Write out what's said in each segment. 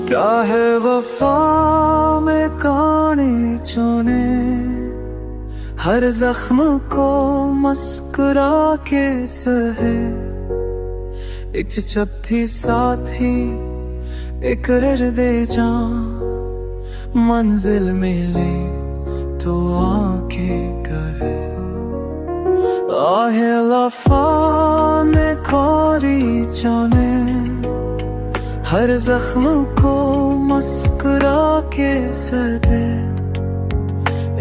राह वफा में काने चुने, हर जख्म को मुस्कुरा के सहे। एक चपथी साथी इकरार दे जा, मंजिल मिले तो आके कहे। आहे लफा ने खोरी जाने, हर जख्म को मुस्कुरा के सदे।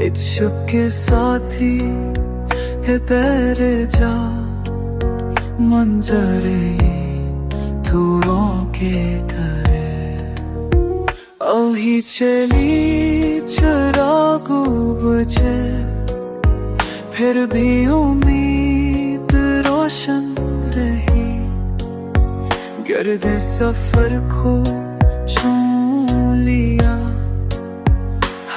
इश्क के साथी है तेरे जा, मंजरे धुओं के धरे। अभी चली चिराग बुझे, फिर भी उम्मीद रोशन रही। गर्द सफर को छू लिया,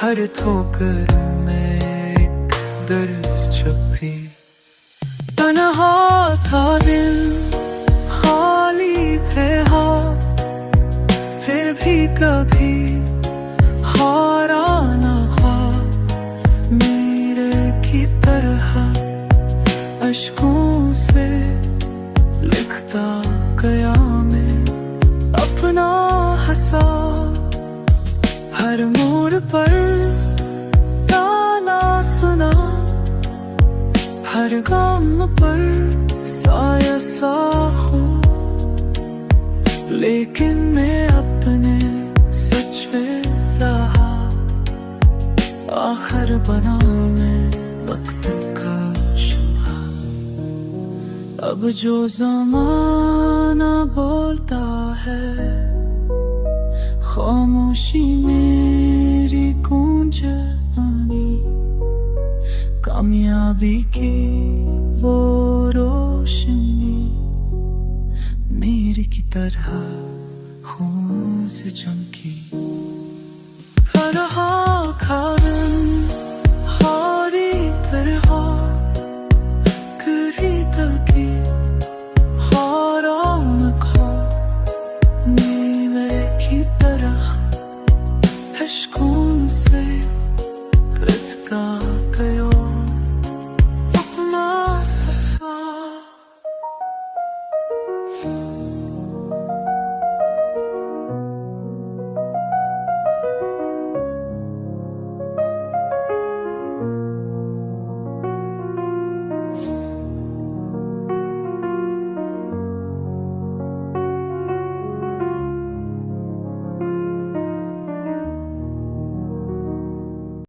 हर ठोकर में एक दर्द छुपी। तन्हा था दिल, खाली थे हाथ, फिर भी कभी हारा ना ख्वाब। मेरे की तरह अश्कों से लिखता गया मैं अपना हंसा। हर मोड़ पर ताना सुना, हर गम पर साया सा हो। लेकिन मैं अपने सच पे रहा, आखिर बना मैं वक्त का शुहा। अब जो ज़माना बोलता है, खामोशी मेरी गूंज आनी। कामयाबी की